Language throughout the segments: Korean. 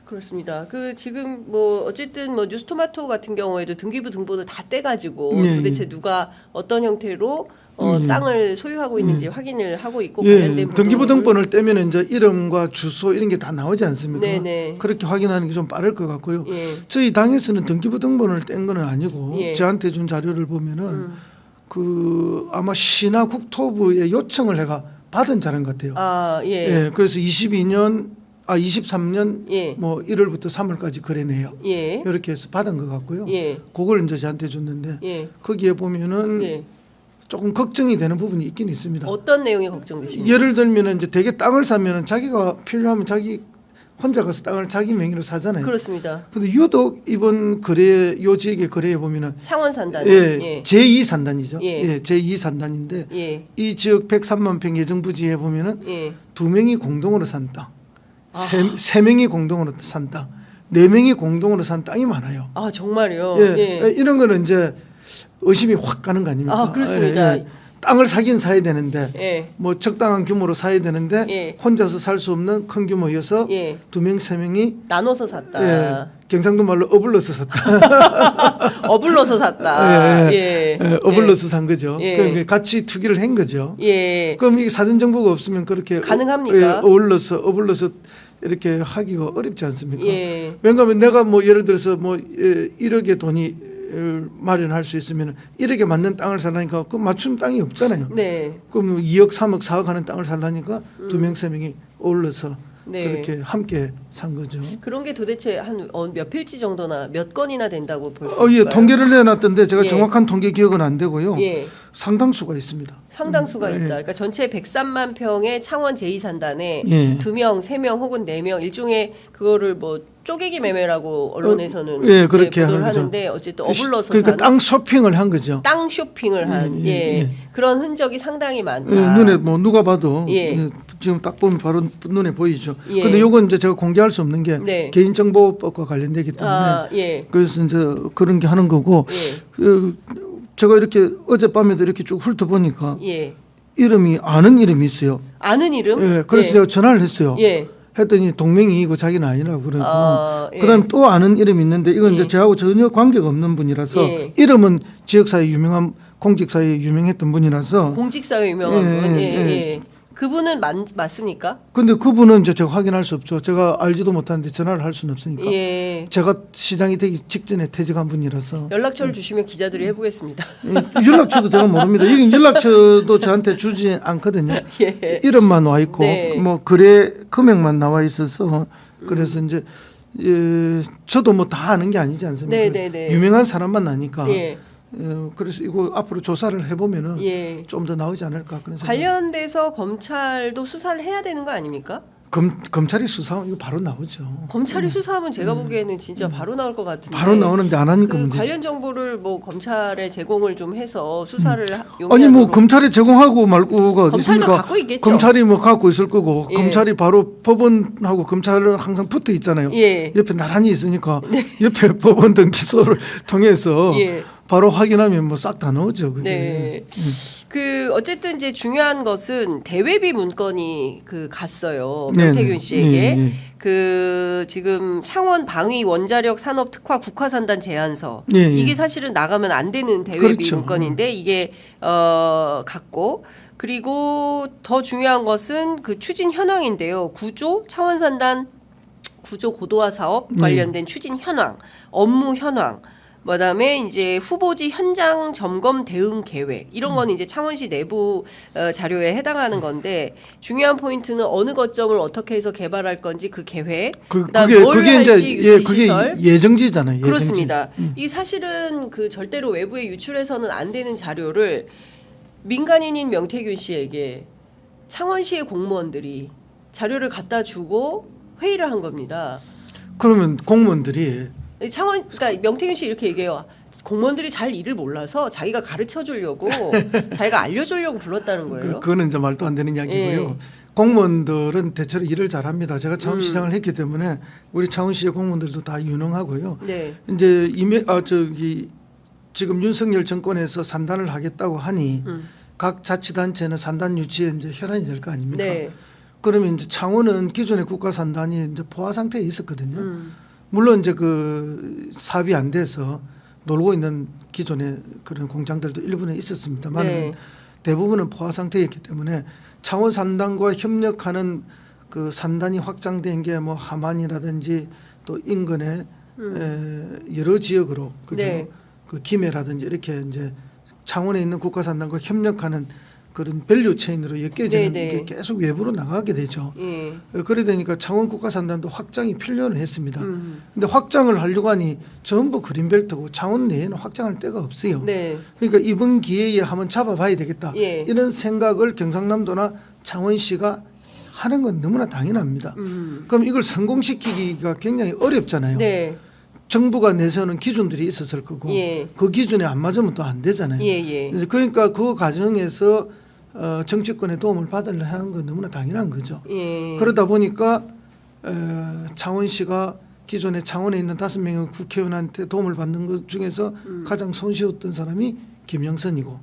그렇습니다. 그 지금 뭐 어쨌든 뭐 뉴스토마토 같은 경우에도 등기부 등본을 다 떼가지고 예, 도대체 예. 누가 어떤 형태로 예. 땅을 소유하고 있는지 확인을 하고 있고 예, 관련된 등기부 부분을 등본을 떼면 이제 이름과 주소 이런 게 다 나오지 않습니까? 네네. 그렇게 확인하는 게 좀 빠를 것 같고요. 예. 저희 당에서는 등기부 등본을 뗀 건 아니고 예. 저한테 준 자료를 보면은 그 아마 시나 국토부에 요청을 해가 받은 자료인 것 같아요. 아, 예. 예, 그래서 23년 예. 뭐 1월부터 3월까지 거래네요. 예. 이렇게 해서 받은 것 같고요. 예. 그걸 이제 저한테 줬는데 예. 거기에 보면은 예. 조금 걱정이 되는 부분이 있긴 있습니다. 어떤 내용이 걱정되십니까? 예를 들면은 이제 대개 땅을 사면은 자기가 필요하면 자기 혼자 가서 땅을 자기 명의로 사잖아요. 그렇습니다. 근데 유독 이번 거래 요 지역의 거래에 보면은 창원 산단. 예, 제2 산단이죠. 예. 예, 제2 산단인데 예. 이 지역 103만 평 예정 부지에 보면은 예. 2명이 공동으로 산 땅, 세 명이 공동으로 산 땅, 4명이 공동으로 산 땅이 많아요. 아, 정말요? 예, 이런 거는 이제 의심이 확 가는 거 아닙니까? 아, 그렇습니다. 땅을 사긴 사야 되는데 예. 뭐 적당한 규모로 사야 되는데 예. 혼자서 살 수 없는 큰 규모여서 예. 2명, 3명이 나눠서 샀다. 예, 경상도 말로 어불러서 샀다. 어불러서 샀다. 예. 어불러서 산 거죠. 예. 그러니까 같이 투기를 한 거죠. 예. 그럼 이게 사전 정보가 없으면 그렇게 가능합니까? 어불러서 이렇게 하기가 어렵지 않습니까? 예. 왜냐하면 내가 뭐 예를 들어서 뭐 1억의 돈이 마련할 수 있으면 1억에 맞는 땅을 살라니까 그 맞춤 땅이 없잖아요. 네. 그럼 2억, 3억, 4억 하는 땅을 살라니까 2명, 3명이 어울러서 네. 그렇게 함께 산 거죠. 그런 게 도대체 한 몇 필지 정도나 몇 건이나 된다고 볼 수 있을까요? 예, 통계를 내놨던데 제가 예. 정확한 통계 기억은 안 되고요. 예. 상당수가 있습니다. 상당수가 예. 있다. 그러니까 전체 103만 평의 창원 제2산단에 예. 2명, 3명 혹은 4명 일종의 그거를 뭐 쪼개기 매매라고 언론에서는 예, 그렇게 보도를 하는 거죠. 하는데 어쨌든 어불러서 그러니까 사는 땅 쇼핑을 한 거죠. 땅 쇼핑을 한 예, 그런 흔적이 상당히 많다. 눈에 뭐 누가 봐도 예. 지금 딱 보면 바로 눈에 보이죠. 예. 근데 요건 이제 제가 공개할 수 없는 게 네. 개인정보법과 관련되기 때문에 아, 예. 그래서 이제 그런 게 하는 거고 그 제가 이렇게 어젯밤에도 이렇게 쭉 훑어보니까 예. 이름이 아는 이름이 있어요. 아는 이름? 예, 그래서 예. 제가 전화를 했어요. 예. 했더니 동명이고 자기는 아니라고 그러고 아, 예. 그다음 또 아는 이름이 있는데 이건 예. 이제 저하고 전혀 관계가 없는 분이라서 예. 이름은 지역사회 유명한 공직사회에 유명했던 분이라서 공직사회 유명한 예, 분. 예, 예. 예. 그분은 맞습니까? 근데 그분은 이제 제가 확인할 수 없죠. 제가 알지도 못하는데 전화를 할 수는 없으니까. 예. 제가 시장이 되기 직전에 퇴직한 분이라서 연락처를 주시면 기자들이 해보겠습니다. 연락처도 제가 모릅니다. 이게 연락처도 저한테 주지 않거든요. 예. 이름만 와 있고 네. 뭐 거래 금액만 나와 있어서 그래서 이제 저도 뭐 다 아는 게 아니지 않습니까? 네, 네, 네. 유명한 사람만 나니까. 예. 그래서 이거 앞으로 조사를 해보면은 예. 좀 더 나오지 않을까 그런 생각. 관련돼서 검찰도 수사를 해야 되는 거 아닙니까? 검찰이 수사하면 이거 바로 나오죠. 검찰이 수사하면 제가 보기에는 진짜 바로 나올 것 같은데. 바로 나오는데 안 하니까 그 문제지. 관련 정보를 뭐 검찰에 제공을 좀 해서 수사를 아니 뭐 용이하도록. 검찰이 제공하고 말고가 어디 검찰도 있습니까? 갖고 있겠죠. 검찰이 뭐 갖고 있을 거고 예. 검찰이 바로 법원하고 검찰은 항상 붙어 있잖아요. 예. 옆에 나란히 있으니까 옆에 법원 등기소를 통해서 예. 바로 확인하면 뭐 싹 다 나오죠. 그게. 네. 그 어쨌든 이제 중요한 것은 대외비 문건이 그 갔어요. 네, 명태균 네. 씨에게. 네, 네. 그 지금 창원 방위 원자력 산업 특화 국화산단 제안서 네, 네. 이게 사실은 나가면 안 되는 대외비 그렇죠. 문건인데 이게 갔고 그리고 더 중요한 것은 그 추진 현황인데요. 구조 창원산단 구조 고도화 사업 관련된 추진 현황, 업무 현황. 그다음에 이제 후보지 현장 점검 대응 계획 이런 거는 이제 창원시 내부 자료에 해당하는 건데 중요한 포인트는 어느 거점을 어떻게 해서 개발할 건지 그 계획, 그다음 뭘 할지 이제 그게 유치시설. 예정지잖아요. 예정지. 그렇습니다. 이 사실은 그 절대로 외부에 유출해서는 안 되는 자료를 민간인인 명태균 씨에게 창원시의 공무원들이 자료를 갖다 주고 회의를 한 겁니다. 그러면 공무원들이 그러니까 명태균 씨 이렇게 얘기해요. 공무원들이 잘 일을 몰라서 자기가 가르쳐 주려고 자기가 알려주려고 불렀다는 거예요. 그거는 이제 말도 안 되는 이야기고요. 예. 공무원들은 대체로 일을 잘합니다. 제가 창원시장을 했기 때문에 우리 창원시의 공무원들도 다 유능하고요. 네. 이제 지금 윤석열 정권에서 산단을 하겠다고 하니 각 자치단체는 산단 유치에 이제 혈안이 될 거 아닙니까? 네. 그러면 이제 창원은 기존의 국가 산단이 이제 포화 상태에 있었거든요. 물론 이제 그 사업이 안 돼서 놀고 있는 기존의 그런 공장들도 일부는 있었습니다만 네. 대부분은 포화 상태였기 때문에 창원 산단과 협력하는 그 산단이 확장된 게 뭐 함안이라든지 또 인근의 여러 지역으로 그죠? 네. 그 김해라든지 이렇게 이제 창원에 있는 국가 산단과 협력하는 그런 밸류 체인으로 엮여지는 네, 네. 게 계속 외부로 나가게 되죠. 예. 그래 되니까 창원 국가 산단도 확장이 필요는 했습니다. 근데 확장을 하려고 하니 전부 그린벨트고 창원 내에는 확장할 데가 없어요. 네. 그러니까 이번 기회에 한번 잡아봐야 되겠다. 예. 이런 생각을 경상남도나 창원시가 하는 건 너무나 당연합니다. 그럼 이걸 성공시키기가 굉장히 어렵잖아요. 네. 정부가 내세우는 기준들이 있었을 거고 예. 그 기준에 안 맞으면 또 안 되잖아요. 예, 예. 그러니까 그 과정에서 정치권의 도움을 받으려 하는 건 너무나 당연한 거죠. 예. 그러다 보니까 창원시가 기존에 창원에 있는 5명의 국회의원한테 도움을 받는 것 중에서 가장 손쉬웠던 사람이 김영선이고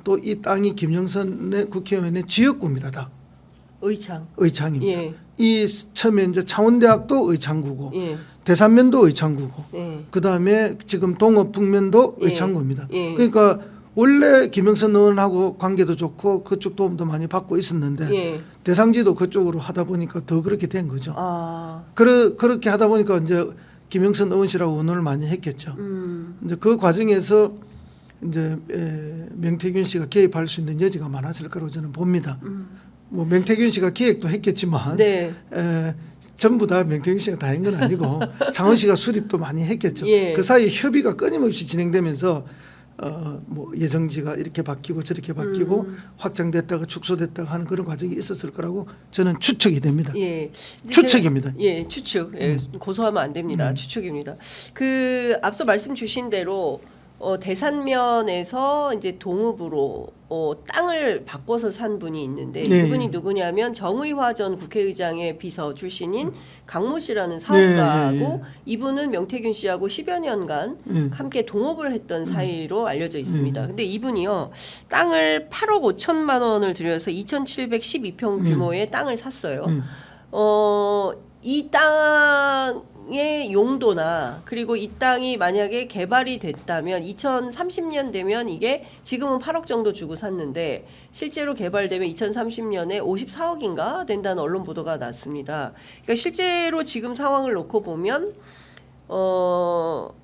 또 이 땅이 김영선의 국회의원의 지역구입니다. 다 의창입니다. 예. 이 처음에 이제 창원대학도 의창구고 예. 대산면도 의창구고 예. 그다음에 지금 동업 북면도 예. 의창구입니다. 예. 그러니까 원래 김영선 의원하고 관계도 좋고 그쪽 도움도 많이 받고 있었는데 예. 대상지도 그쪽으로 하다 보니까 더 그렇게 된 거죠. 아. 그렇게 하다 보니까 이제 김영선 의원실하고 의논을 많이 했겠죠. 이제 그 과정에서 이제 명태균 씨가 개입할 수 있는 여지가 많았을 거라고 저는 봅니다. 뭐 명태균 씨가 기획도 했겠지만 네. 전부 다 명태균 씨가 다 한 건 아니고 창원시가 수립도 많이 했겠죠. 예. 그 사이에 협의가 끊임없이 진행되면서 뭐 예정지가 이렇게 바뀌고 저렇게 바뀌고 확장됐다가 축소됐다가 하는 그런 과정이 있었을 거라고 저는 추측이 됩니다. 예. 추측입니다. 예, 추측. 예, 고소하면 안 됩니다. 추측입니다. 그 앞서 말씀 주신 대로 대산면에서 이제 동읍으로 땅을 바꿔서 산 분이 있는데 네. 그분이 누구냐면 정의화 전 국회의장의 비서 출신인 강모 씨라는 사업가하고 네, 네, 네. 이분은 명태균 씨하고 10여 년간 함께 동업을 했던 사이로 알려져 있습니다. 근데 이분이요 땅을 8억 5천만 원을 들여서 2,712평 규모의 땅을 샀어요. 이 땅의 용도나 그리고 이 땅이 만약에 개발이 됐다면 2030년 되면 이게 지금은 8억 정도 주고 샀는데 실제로 개발되면 2030년에 54억인가 된다는 언론 보도가 났습니다. 그러니까 실제로 지금 상황을 놓고 보면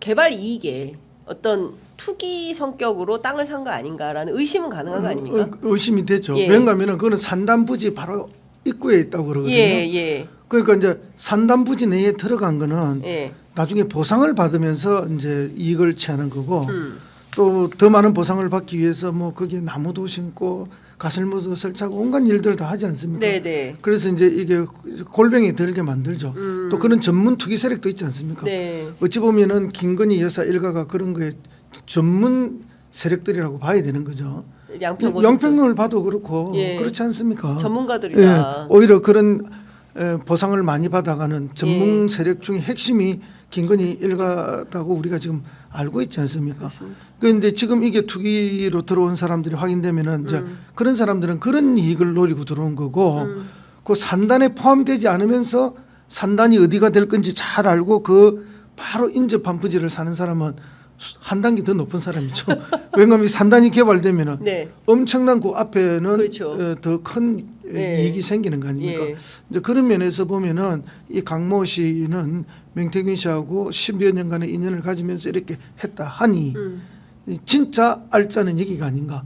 개발 이익에 어떤 투기 성격으로 땅을 산 거 아닌가라는 의심은 가능한 거 아닙니까? 의심이 되죠. 예. 왜냐하면 그거는 산단부지 바로 입구에 있다고 그러거든요. 예. 그러니까 이제 산단부지 내에 들어간 거는 예. 나중에 보상을 받으면서 이제 이익을 취하는 거고 또 더 많은 보상을 받기 위해서 뭐 거기에 나무도 심고 가설무도 설치하고 온갖 일들을 다 하지 않습니까? 네네. 그래서 이제 이게 골병이 들게 만들죠. 또 그런 전문 투기 세력도 있지 않습니까? 네. 어찌 보면은 김건희 여사 일가가 그런 거에 전문 세력들이라고 봐야 되는 거죠. 양평을 봐도 그렇고 예. 그렇지 않습니까? 전문가들이다. 예, 오히려 그런 보상을 많이 받아가는 전문 예. 세력 중에 핵심이 김건희 일가다고 우리가 지금 알고 있지 않습니까? 그런데 지금 이게 투기로 들어온 사람들이 확인되면은 이제 그런 사람들은 그런 이익을 노리고 들어온 거고 그 산단에 포함되지 않으면서 산단이 어디가 될 건지 잘 알고 그 바로 인접한 부지를 사는 사람은 한 단계 더 높은 사람이죠. 왜냐하면 산단이 개발되면은 네. 엄청난 그 앞에는 그렇죠. 더 큰 네. 이익이 생기는 거 아닙니까? 예. 이제 그런 면에서 보면은 이 강모 씨는 명태균 씨하고 10여 년간의 인연을 가지면서 이렇게 했다 하니 진짜 알짜는 여기가 아닌가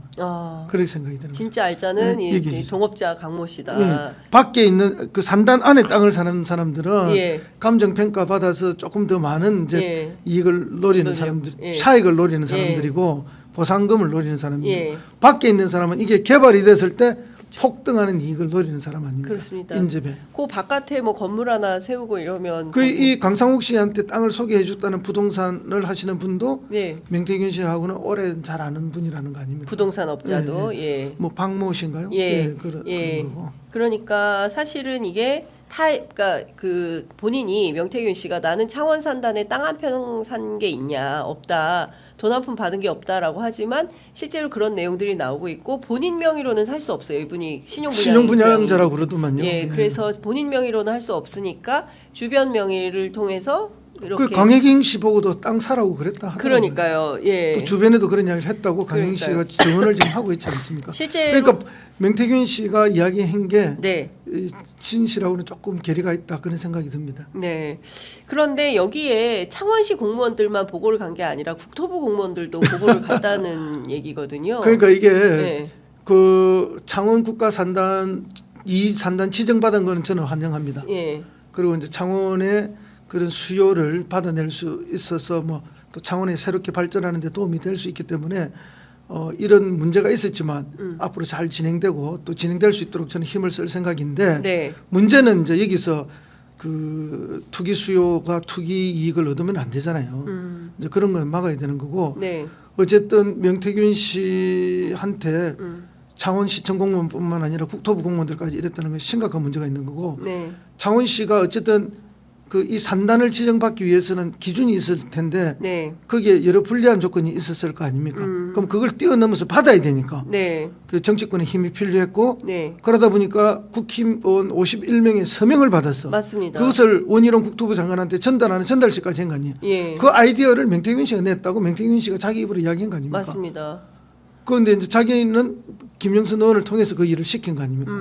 그렇게 생각이 드는 거죠. 진짜 알짜는 네, 이 얘기죠. 동업자 강모 씨다. 예. 밖에 있는 그 산단 안에 땅을 사는 사람들은 예. 감정 평가 받아서 조금 더 많은 이제 예. 이익을 노리는 노려. 사람들, 예. 차익을 노리는 사람들이고 보상금을 노리는 사람들. 예. 밖에 있는 사람은 이게 개발이 됐을 때 폭등하는 이익을 노리는 사람 아닙니까? 그렇습니다. 인접에. 그 바깥에 뭐 건물 하나 세우고 이러면 그 이 강상욱 씨한테 땅을 소개해줬다는 부동산을 하시는 분도 네. 명태균 씨하고는 오래 잘 아는 분이라는 거 아닙니까? 부동산 업자도 예. 뭐 박모 씨인가요? 예. 그런 예. 거고. 그러니까 사실은 이게 그러니까 그 본인이 명태균 씨가 나는 창원 산단에 땅 한 평 산 게 있냐 없다 돈 한 푼 받은 게 없다라고 하지만 실제로 그런 내용들이 나오고 있고 본인 명의로는 살 수 없어요. 이분이 신용분양자라고 그러더만요. 예, 그래서 본인 명의로는 할 수 없으니까 주변 명의를 통해서 이렇게 그 강혜경 씨 보고도 땅 사라고 그랬다 하더라고요. 그러니까요. 예. 또 주변에도 그런 이야기를 했다고 강혜경 씨가 증언을 지금 하고 있지 않습니까? 실제로 그러니까 명태균 씨가 이야기한 게 네. 진실하고는 조금 괴리가 있다 그런 생각이 듭니다. 네. 그런데 여기에 창원시 공무원들만 보고를 간 게 아니라 국토부 공무원들도 보고를 갔다는 얘기거든요. 그러니까 이게 네. 그 창원 국가 산단 이 산단 지정받은 거는 저는 환영합니다. 예. 그리고 이제 창원의 그런 수요를 받아낼 수 있어서 뭐 또 창원이 새롭게 발전하는 데 도움이 될 수 있기 때문에 이런 문제가 있었지만 앞으로 잘 진행되고 또 진행될 수 있도록 저는 힘을 쓸 생각인데 네. 문제는 이제 여기서 그 투기 수요가 투기 이익을 얻으면 안 되잖아요. 이제 그런 건 막아야 되는 거고 네. 어쨌든 명태균 씨한테 창원시청 공무원뿐만 아니라 국토부 공무원들까지 이랬다는 건 심각한 문제가 있는 거고 네. 창원시가 어쨌든 그 이 산단을 지정받기 위해서는 기준이 있을 텐데 네. 거기에 여러 불리한 조건이 있었을 거 아닙니까? 그럼 그걸 뛰어넘어서 받아야 되니까 네. 그 정치권의 힘이 필요했고 네. 그러다 보니까 국힘의원 51명의 서명을 받았어. 맞습니다. 그것을 원희룡 국토부 장관한테 전달하는 전달식까지 한 거 아니에요. 예. 그 아이디어를 명태균 씨가 냈다고 명태균 씨가 자기 입으로 이야기한 거 아닙니까? 맞습니다. 그런데 이제 자기는 김영선 의원을 통해서 그 일을 시킨 거 아닙니까?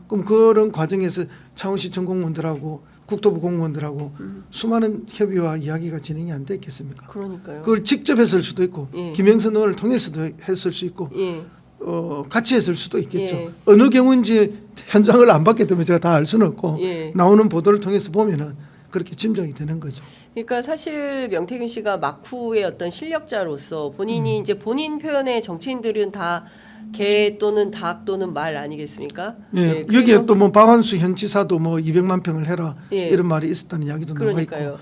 그럼 그런 과정에서 창원시청 공무원들하고 국토부 공무원들하고 수많은 협의와 이야기가 진행이 안 됐겠습니까? 그러니까요. 그걸 직접 했을 수도 있고 예. 김영선 의원을 통해서도 했을 수 있고 예. 같이 했을 수도 있겠죠. 예. 어느 경우인지 현장을 안 봤기 때문에 제가 다 알 수는 없고 예. 나오는 보도를 통해서 보면은 그렇게 짐작이 되는 거죠. 그러니까 사실 명태균 씨가 막후의 어떤 실력자로서 본인이 이제 본인 표현의 정치인들은 다 개 또는 닭 또는 말 아니겠습니까? 예, 그래서 여기에 또 뭐 박한수 현 지사도 뭐 200만 평을 해라 예. 이런 말이 있었다는 이야기도 나와 있고 그러니까요.